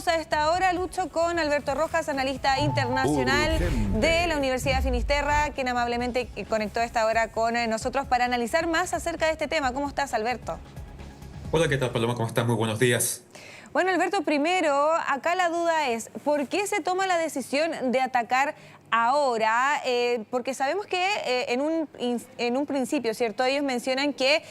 Conversamos a esta hora, Lucho, con Alberto Rojas, analista internacional de la Universidad de Finisterra, quien amablemente conectó a esta hora con nosotros para analizar más acerca de este tema. ¿Cómo estás, Alberto? Hola, ¿qué tal, Paloma? ¿Cómo estás? Muy buenos días. Bueno, Alberto, primero, acá la duda es, ¿por qué se toma la decisión de atacar ahora? Porque sabemos que en un principio, ¿cierto? Ellos mencionan que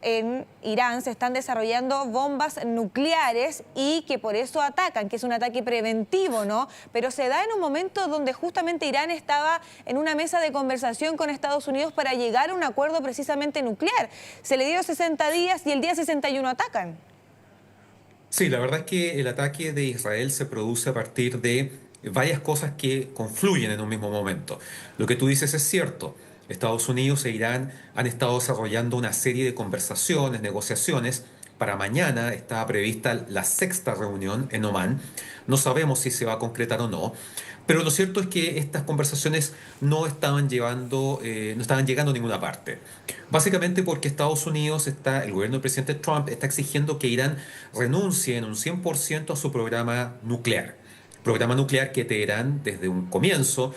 en Irán se están desarrollando bombas nucleares y que por eso atacan, que es un ataque preventivo, ¿no? Pero se da en un momento donde justamente Irán estaba en una mesa de conversación con Estados Unidos para llegar a un acuerdo precisamente nuclear. Se le dio 60 días y el día 61 atacan. Sí, la verdad es que el ataque de Israel se produce a partir de varias cosas que confluyen en un mismo momento. Lo que tú dices es cierto. Estados Unidos e Irán han estado desarrollando una serie de conversaciones, negociaciones. Para mañana está prevista la sexta reunión en Omán. No sabemos si se va a concretar o no. Pero lo cierto es que estas conversaciones no estaban llegando a ninguna parte. Básicamente porque Estados Unidos el gobierno del presidente Trump está exigiendo que Irán renuncie en un 100% a su programa nuclear. Programa nuclear que Teherán desde un comienzo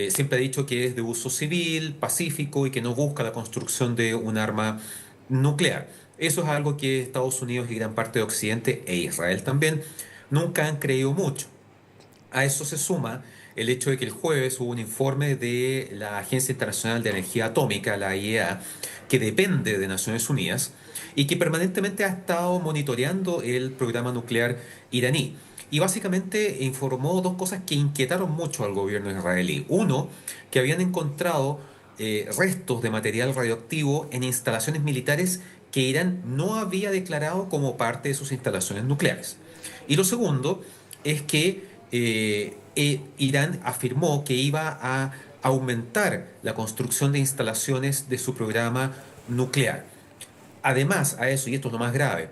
siempre ha dicho que es de uso civil, pacífico y que no busca la construcción de un arma nuclear. Eso es algo que Estados Unidos y gran parte de Occidente e Israel también nunca han creído mucho. A eso se suma el hecho de que el jueves hubo un informe de la Agencia Internacional de Energía Atómica, la IEA, que depende de Naciones Unidas y que permanentemente ha estado monitoreando el programa nuclear iraní. Y básicamente informó dos cosas que inquietaron mucho al gobierno israelí. Uno, que habían encontrado restos de material radioactivo en instalaciones militares que Irán no había declarado como parte de sus instalaciones nucleares. Y lo segundo es que Irán afirmó que iba a aumentar la construcción de instalaciones de su programa nuclear. Además, a eso, y esto es lo más grave,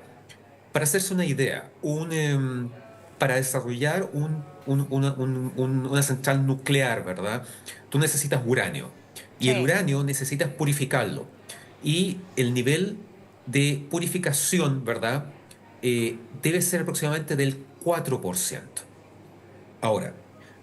para hacerse una idea, para desarrollar una central nuclear, ¿verdad? Tú necesitas uranio. Y el Sí. uranio necesitas purificarlo. Y el nivel de purificación, ¿verdad? Debe ser aproximadamente del 4%. Ahora,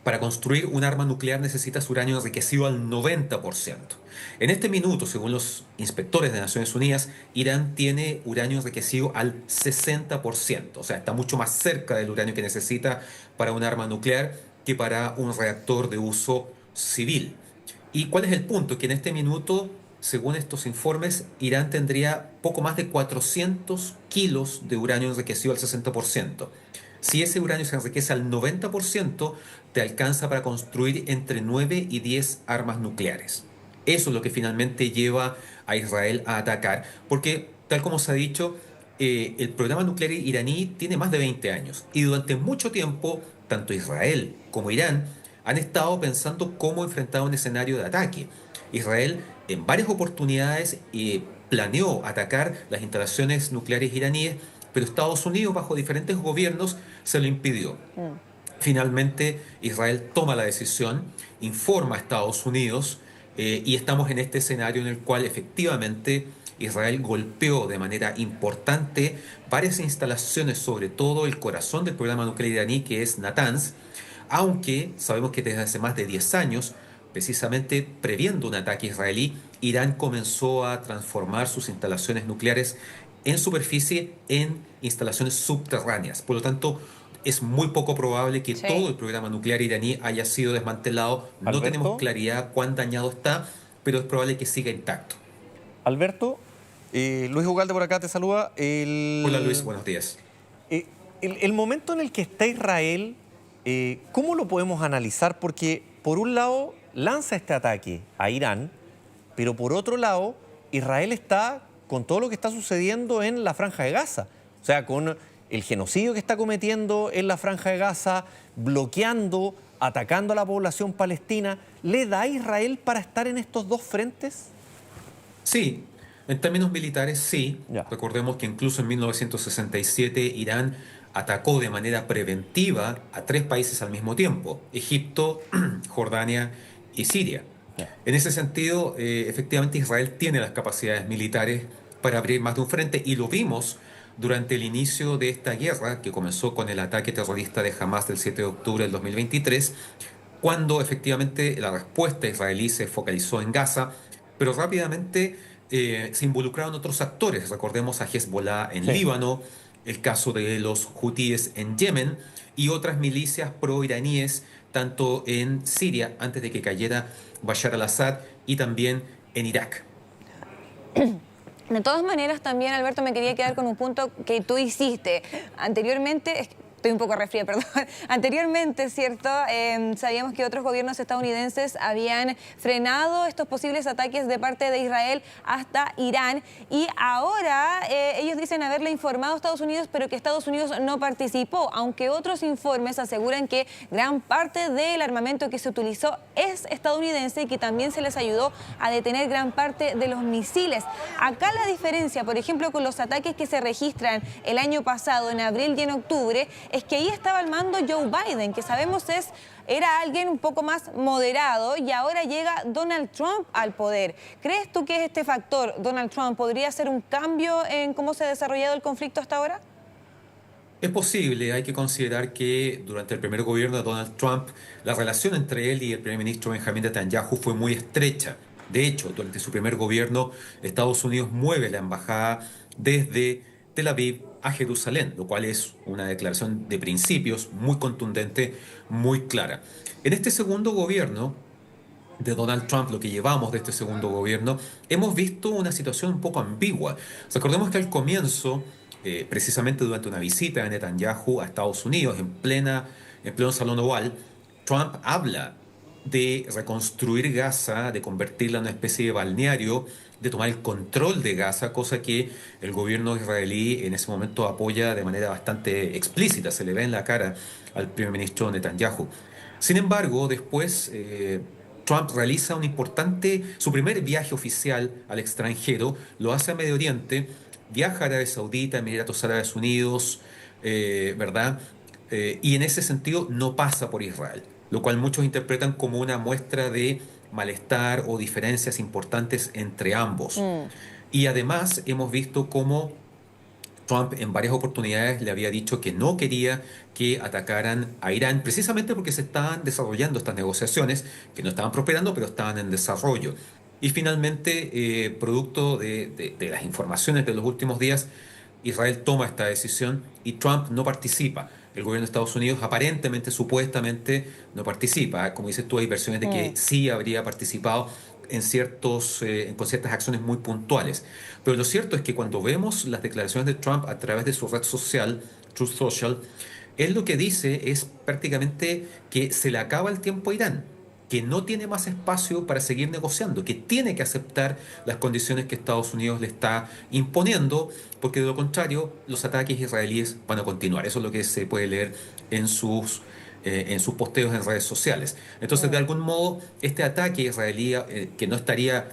para construir un arma nuclear necesitas uranio enriquecido al 90%. En este minuto, según los inspectores de Naciones Unidas, Irán tiene uranio enriquecido al 60%. O sea, está mucho más cerca del uranio que necesita para un arma nuclear que para un reactor de uso civil. ¿Y cuál es el punto? Que en este minuto, según estos informes, Irán tendría poco más de 400 kilos de uranio enriquecido al 60%. Si ese uranio se enriquece al 90%, te alcanza para construir entre 9 y 10 armas nucleares. Eso es lo que finalmente lleva a Israel a atacar, porque, tal como se ha dicho, el programa nuclear iraní tiene más de 20 años y durante mucho tiempo, tanto Israel como Irán han estado pensando cómo enfrentar un escenario de ataque. Israel en varias oportunidades planeó atacar las instalaciones nucleares iraníes, pero Estados Unidos, bajo diferentes gobiernos, se lo impidió. Finalmente, Israel toma la decisión, informa a Estados Unidos y estamos en este escenario en el cual efectivamente Israel golpeó de manera importante varias instalaciones, sobre todo el corazón del programa nuclear iraní, que es Natanz, aunque sabemos que desde hace más de 10 años, precisamente previendo un ataque israelí, Irán comenzó a transformar sus instalaciones nucleares en superficie en instalaciones subterráneas. Por lo tanto, es muy poco probable que todo Sí. el programa nuclear iraní haya sido desmantelado. No tenemos Alberto, claridad cuán dañado está, pero es probable que siga intacto. Alberto, Luis Ugalde por acá te saluda. Hola Luis, buenos días. El momento en el que está Israel, ¿cómo lo podemos analizar? Porque por un lado lanza este ataque a Irán, pero por otro lado Israel está con todo lo que está sucediendo en la Franja de Gaza. O sea, con el genocidio que está cometiendo en la Franja de Gaza, bloqueando, atacando a la población palestina. ¿Le da a Israel para estar en estos dos frentes? Sí, en términos militares sí. Ya. Recordemos que incluso en 1967 Irán atacó de manera preventiva a 3 países al mismo tiempo: Egipto, Jordania y Siria. Ya. En ese sentido, efectivamente Israel tiene las capacidades militares para abrir más de un frente y lo vimos durante el inicio de esta guerra, que comenzó con el ataque terrorista de Hamas del 7 de octubre del 2023, cuando efectivamente la respuesta israelí se focalizó en Gaza, pero rápidamente se involucraron otros actores. Recordemos a Hezbollah en Sí. Líbano, el caso de los hutíes en Yemen y otras milicias pro-iraníes, tanto en Siria, antes de que cayera Bashar al-Assad, y también en Irak. De todas maneras, también, Alberto, me quería quedar con un punto que tú hiciste anteriormente. Estoy un poco resfriada, perdón. Anteriormente, ¿cierto? Sabíamos que otros gobiernos estadounidenses habían frenado estos posibles ataques de parte de Israel hasta Irán, y ahora ellos dicen haberle informado a Estados Unidos, pero que Estados Unidos no participó, aunque otros informes aseguran que gran parte del armamento que se utilizó es estadounidense y que también se les ayudó a detener gran parte de los misiles. Acá la diferencia, por ejemplo, con los ataques que se registran el año pasado, en abril y en octubre, es que ahí estaba al mando Joe Biden, que sabemos era alguien un poco más moderado, y ahora llega Donald Trump al poder. ¿Crees tú que este factor, Donald Trump, podría hacer un cambio en cómo se ha desarrollado el conflicto hasta ahora? Es posible, hay que considerar que durante el primer gobierno de Donald Trump, la relación entre él y el primer ministro Benjamin Netanyahu fue muy estrecha. De hecho, durante su primer gobierno, Estados Unidos mueve la embajada desde Tel Aviv a Jerusalén, lo cual es una declaración de principios muy contundente, muy clara. En este segundo gobierno de Donald Trump, lo que llevamos de este segundo gobierno, hemos visto una situación un poco ambigua. Recordemos que al comienzo, precisamente durante una visita de Netanyahu a Estados Unidos, en pleno Salón Oval, Trump habla de reconstruir Gaza, de convertirla en una especie de balneario, de tomar el control de Gaza, cosa que el gobierno israelí en ese momento apoya de manera bastante explícita, se le ve en la cara al primer ministro Netanyahu. Sin embargo, después Trump realiza su primer viaje oficial al extranjero, lo hace a Medio Oriente, viaja a Arabia Saudita, Emiratos Árabes Unidos, ¿verdad? Y en ese sentido no pasa por Israel, lo cual muchos interpretan como una muestra de malestar o diferencias importantes entre ambos. Y además hemos visto cómo Trump en varias oportunidades le había dicho que no quería que atacaran a Irán, precisamente porque se estaban desarrollando estas negociaciones, que no estaban prosperando, pero estaban en desarrollo. Y finalmente, producto de las informaciones de los últimos días, Israel toma esta decisión y Trump no participa. El gobierno de Estados Unidos aparentemente, supuestamente, no participa. Como dices tú, hay versiones de que sí habría participado con ciertas acciones muy puntuales. Pero lo cierto es que cuando vemos las declaraciones de Trump a través de su red social, Truth Social, él lo que dice es prácticamente que se le acaba el tiempo a Irán, que no tiene más espacio para seguir negociando, que tiene que aceptar las condiciones que Estados Unidos le está imponiendo, porque de lo contrario los ataques israelíes van a continuar. Eso es lo que se puede leer en sus posteos en redes sociales. Entonces, de algún modo, este ataque israelí, que no estaría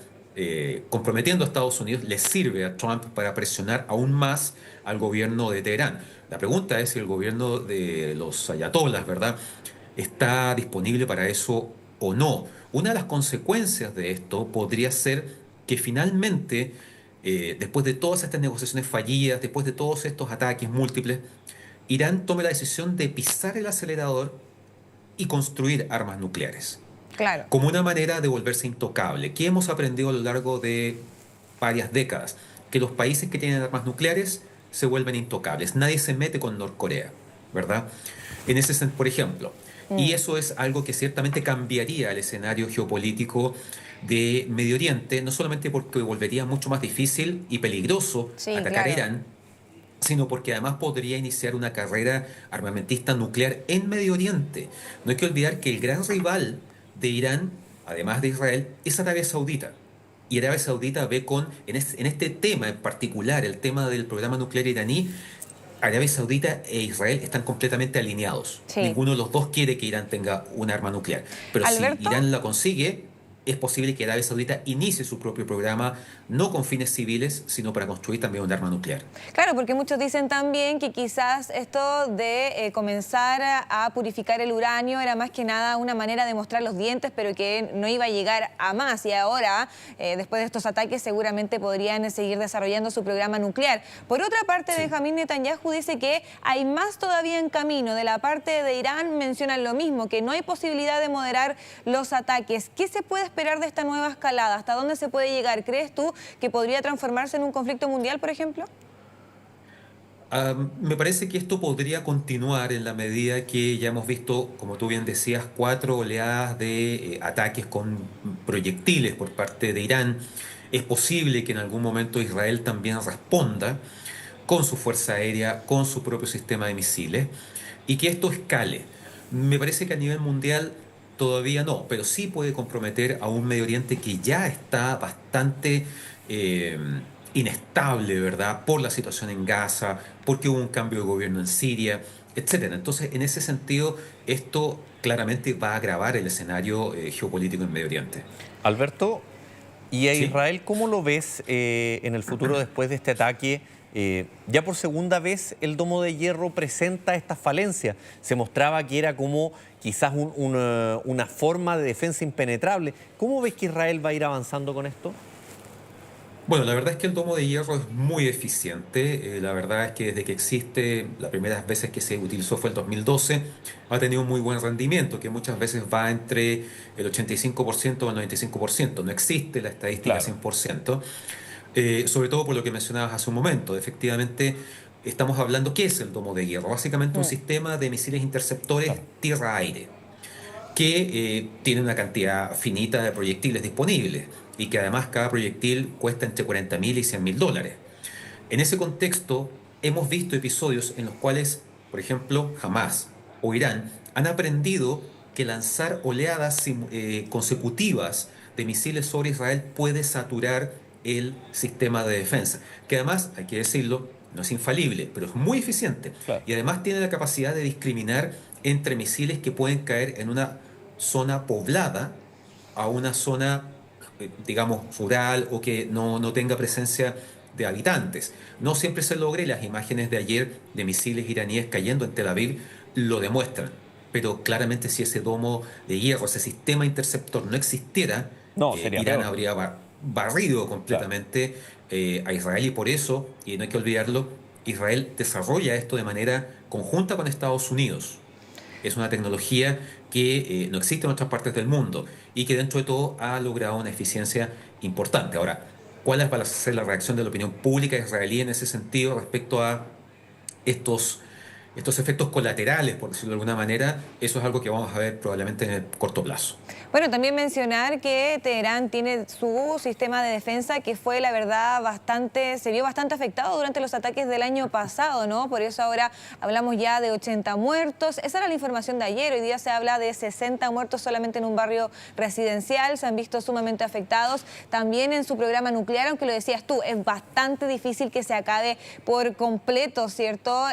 comprometiendo a Estados Unidos, le sirve a Trump para presionar aún más al gobierno de Teherán. La pregunta es si el gobierno de los ayatolás, ¿verdad?, está disponible para eso o no. Una de las consecuencias de esto podría ser que finalmente, después de todas estas negociaciones fallidas, después de todos estos ataques múltiples, Irán tome la decisión de pisar el acelerador y construir armas nucleares, Claro. como una manera de volverse intocable. ¿Qué hemos aprendido a lo largo de varias décadas? Que los países que tienen armas nucleares se vuelven intocables. Nadie se mete con Norcorea, ¿verdad? Por ejemplo. Y eso es algo que ciertamente cambiaría el escenario geopolítico de Medio Oriente, no solamente porque volvería mucho más difícil y peligroso atacar a Irán, sino porque además podría iniciar una carrera armamentista nuclear en Medio Oriente. No hay que olvidar que el gran rival de Irán, además de Israel, es Arabia Saudita. Y Arabia Saudita ve en este tema en particular, el tema del programa nuclear iraní, Arabia Saudita e Israel están completamente alineados. Sí. Ninguno de los dos quiere que Irán tenga un arma nuclear. Pero Alberto, si Irán la consigue, es posible que Arabia Saudita inicie su propio programa, no con fines civiles, sino para construir también un arma nuclear. Claro, porque muchos dicen también que quizás esto de comenzar a purificar el uranio era más que nada una manera de mostrar los dientes, pero que no iba a llegar a más. Y ahora, después de estos ataques, seguramente podrían seguir desarrollando su programa nuclear. Por otra parte, sí, Benjamín Netanyahu dice que hay más todavía en camino. De la parte de Irán mencionan lo mismo, que no hay posibilidad de moderar los ataques. ¿Qué se puede esperar de esta nueva escalada? ¿Hasta dónde se puede llegar? ¿Crees tú que podría transformarse en un conflicto mundial, por ejemplo? Me parece que esto podría continuar en la medida que ya hemos visto, como tú bien decías, 4 oleadas de ataques con proyectiles por parte de Irán. Es posible que en algún momento Israel también responda con su fuerza aérea, con su propio sistema de misiles, y que esto escale. Me parece que a nivel mundial todavía no, pero sí puede comprometer a un Medio Oriente que ya está bastante eh, inestable, ¿verdad? Por la situación en Gaza, porque hubo un cambio de gobierno en Siria, etcétera. Entonces, en ese sentido, esto claramente va a agravar el escenario geopolítico en Medio Oriente. Alberto, ¿y a Sí. Israel cómo lo ves en el futuro después de este ataque? Ya por segunda vez el domo de hierro presenta estas falencias. Se mostraba que era como quizás una forma de defensa impenetrable. ¿Cómo ves que Israel va a ir avanzando con esto? Bueno, la verdad es que el domo de hierro es muy eficiente. La verdad es que desde que existe, las primeras veces que se utilizó fue el 2012, ha tenido un muy buen rendimiento, que muchas veces va entre el 85% o el 95%. No existe la estadística Claro. 100%. Sobre todo por lo que mencionabas hace un momento. Efectivamente, estamos hablando, ¿qué es el domo de hierro? Básicamente un sistema de misiles interceptores tierra-aire que tiene una cantidad finita de proyectiles disponibles y que además cada proyectil cuesta entre 40.000 y 100.000 dólares. En ese contexto, hemos visto episodios en los cuales, por ejemplo, Hamas o Irán han aprendido que lanzar oleadas consecutivas de misiles sobre Israel puede saturar el sistema de defensa, que además, hay que decirlo, no es infalible, pero es muy eficiente. Claro. Y además tiene la capacidad de discriminar entre misiles que pueden caer en una zona poblada a una zona, digamos, rural o que no tenga presencia de habitantes. No siempre se logra y las imágenes de ayer de misiles iraníes cayendo en Tel Aviv lo demuestran. Pero claramente si ese domo de hierro, ese sistema interceptor no existiera, No, sería Irán peor. habría barrido completamente a Israel y por eso, y no hay que olvidarlo, Israel desarrolla esto de manera conjunta con Estados Unidos. Es una tecnología que no existe en otras partes del mundo y que dentro de todo ha logrado una eficiencia importante. Ahora, ¿cuál va a ser la reacción de la opinión pública israelí en ese sentido respecto a estos, estos efectos colaterales, por decirlo de alguna manera? Eso es algo que vamos a ver probablemente en el corto plazo. Bueno, también mencionar que Teherán tiene su sistema de defensa que fue, la verdad, se vio bastante afectado durante los ataques del año pasado, ¿no? Por eso ahora hablamos ya de 80 muertos. Esa era la información de ayer. Hoy día se habla de 60 muertos solamente en un barrio residencial. Se han visto sumamente afectados. También en su programa nuclear, aunque lo decías tú, es bastante difícil que se acabe por completo, ¿cierto?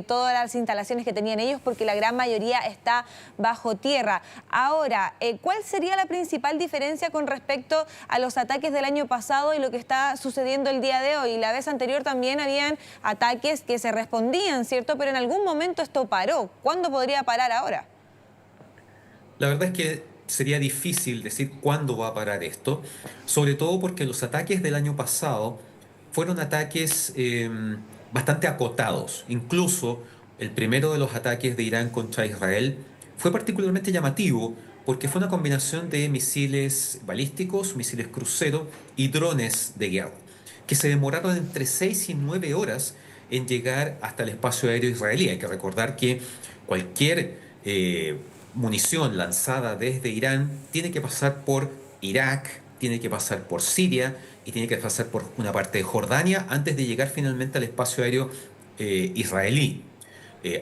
Todas las instalaciones que tenían ellos, porque la gran mayoría está bajo tierra. Ahora, ¿cuál sería la principal diferencia con respecto a los ataques del año pasado y lo que está sucediendo el día de hoy? La vez anterior también habían ataques que se respondían, ¿cierto? Pero en algún momento esto paró. ¿Cuándo podría parar ahora? La verdad es que sería difícil decir cuándo va a parar esto, sobre todo porque los ataques del año pasado fueron ataques bastante acotados. Incluso el primero de los ataques de Irán contra Israel fue particularmente llamativo porque fue una combinación de misiles balísticos, misiles crucero y drones de guerra, que se demoraron entre 6 y 9 horas en llegar hasta el espacio aéreo israelí. Hay que recordar que cualquier munición lanzada desde Irán tiene que pasar por Irak, tiene que pasar por Siria y tiene que pasar por una parte de Jordania antes de llegar finalmente al espacio aéreo israelí.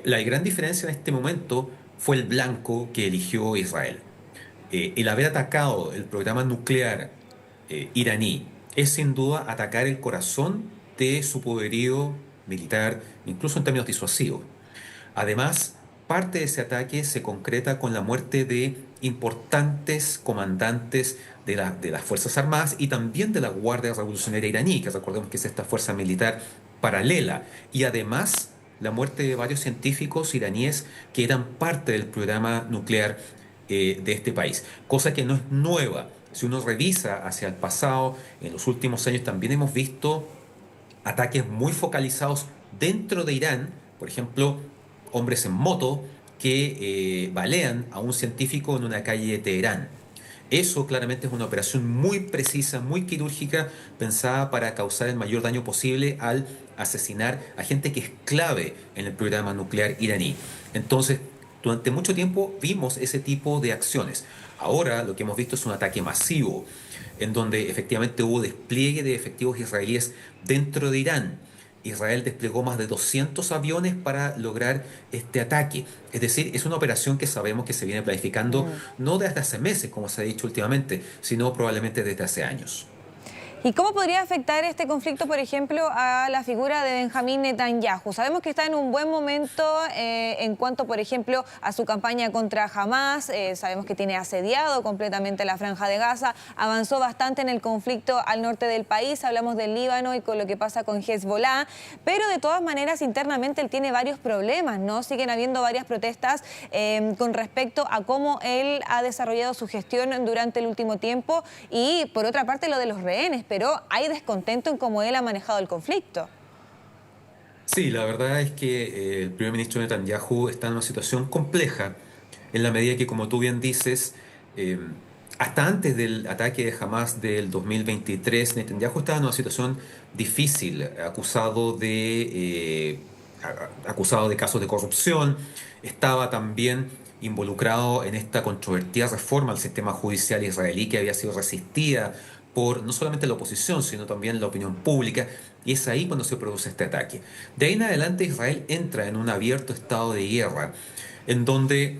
La gran diferencia en este momento fue el blanco que eligió Israel. El haber atacado el programa nuclear iraní es sin duda atacar el corazón de su poderío militar, incluso en términos disuasivos. Además, parte de ese ataque se concreta con la muerte de importantes comandantes de las Fuerzas Armadas y también de la Guardia Revolucionaria iraní, que recordemos que es esta fuerza militar paralela, y además la muerte de varios científicos iraníes que eran parte del programa nuclear de este país, cosa que no es nueva. Si uno revisa hacia el pasado, en los últimos años también hemos visto ataques muy focalizados dentro de Irán, por ejemplo, hombres en moto que balean a un científico en una calle de Teherán. Eso claramente es una operación muy precisa, muy quirúrgica, pensada para causar el mayor daño posible al asesinar a gente que es clave en el programa nuclear iraní. Entonces, durante mucho tiempo vimos ese tipo de acciones. Ahora lo que hemos visto es un ataque masivo, en donde efectivamente hubo despliegue de efectivos israelíes dentro de Irán. Israel desplegó más de 200 aviones para lograr este ataque. Es decir, es una operación que sabemos que se viene planificando no desde hace meses, como se ha dicho últimamente, sino probablemente desde hace años. ¿Y cómo podría afectar este conflicto, por ejemplo, a la figura de Benjamín Netanyahu? Sabemos que está en un buen momento en cuanto, por ejemplo, a su campaña contra Hamás. Sabemos que tiene asediado completamente la Franja de Gaza. Avanzó bastante en el conflicto al norte del país. Hablamos del Líbano y con lo que pasa con Hezbollah. Pero de todas maneras, internamente él tiene varios problemas, ¿no? Siguen habiendo varias protestas con respecto a cómo él ha desarrollado su gestión durante el último tiempo. Y, por otra parte, lo de los rehenes. Pero hay descontento en cómo él ha manejado el conflicto. Sí, la verdad es que el primer ministro Netanyahu está en una situación compleja, en la medida que, como tú bien dices, hasta antes del ataque de Hamás del 2023, Netanyahu estaba en una situación difícil, acusado de casos de corrupción, estaba también involucrado en esta controvertida reforma al sistema judicial israelí que había sido resistida por no solamente la oposición, sino también la opinión pública, y es ahí cuando se produce este ataque. De ahí en adelante Israel entra en un abierto estado de guerra, en donde,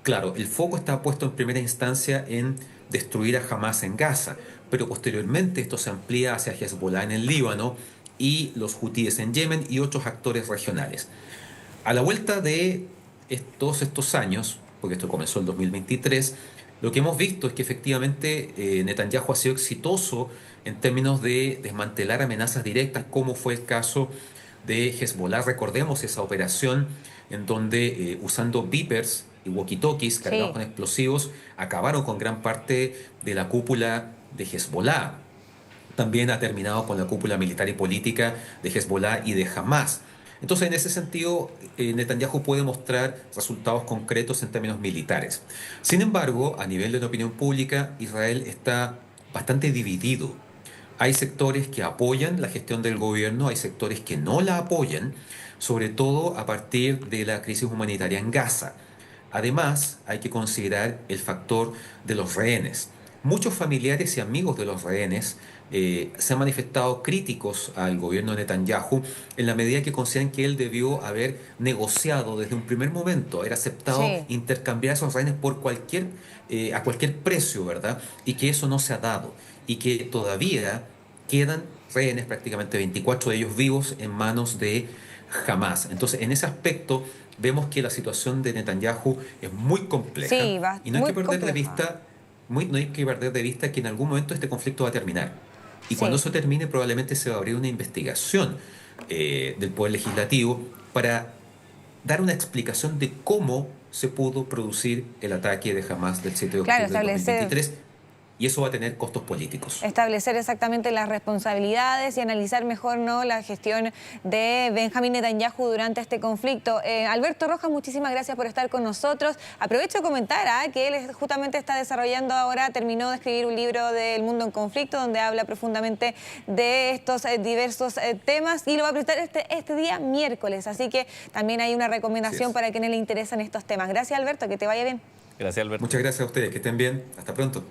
claro, el foco está puesto en primera instancia en destruir a Hamás en Gaza, pero posteriormente esto se amplía hacia Hezbollah en el Líbano y los hutíes en Yemen y otros actores regionales. A la vuelta de todos estos años, porque esto comenzó en 2023, lo que hemos visto es que efectivamente Netanyahu ha sido exitoso en términos de desmantelar amenazas directas, como fue el caso de Hezbollah. Recordemos esa operación en donde usando beepers y walkie-talkies cargados con explosivos, acabaron con gran parte de la cúpula de Hezbollah. También ha terminado con la cúpula militar y política de Hezbollah y de Hamás. Entonces, en ese sentido, Netanyahu puede mostrar resultados concretos en términos militares. Sin embargo, a nivel de la opinión pública, Israel está bastante dividido. Hay sectores que apoyan la gestión del gobierno, hay sectores que no la apoyan, sobre todo a partir de la crisis humanitaria en Gaza. Además, hay que considerar el factor de los rehenes. Muchos familiares y amigos de los rehenes se han manifestado críticos al gobierno de Netanyahu en la medida que consideran que él debió haber negociado desde un primer momento, haber aceptado intercambiar esos rehenes por a cualquier precio, ¿verdad? Y que eso no se ha dado y que todavía quedan rehenes, prácticamente 24 de ellos vivos, en manos de Hamás. Entonces, en ese aspecto vemos que la situación de Netanyahu es muy compleja y no hay que perder de vista, no hay que perder de vista que en algún momento este conflicto va a terminar. Y cuando eso termine, probablemente se va a abrir una investigación del Poder Legislativo para dar una explicación de cómo se pudo producir el ataque de Hamás del 7 de octubre del 2023. Y eso va a tener costos políticos. Establecer exactamente las responsabilidades y analizar mejor, ¿no?, la gestión de Benjamín Netanyahu durante este conflicto. Alberto Rojas, muchísimas gracias por estar con nosotros. Aprovecho de comentar que él justamente está desarrollando ahora, terminó de escribir un libro del mundo en conflicto, donde habla profundamente de estos diversos temas y lo va a presentar este día miércoles. Así que también hay una recomendación para quienes le interesan estos temas. Gracias, Alberto, que te vaya bien. Gracias, Alberto. Muchas gracias a ustedes, que estén bien. Hasta pronto.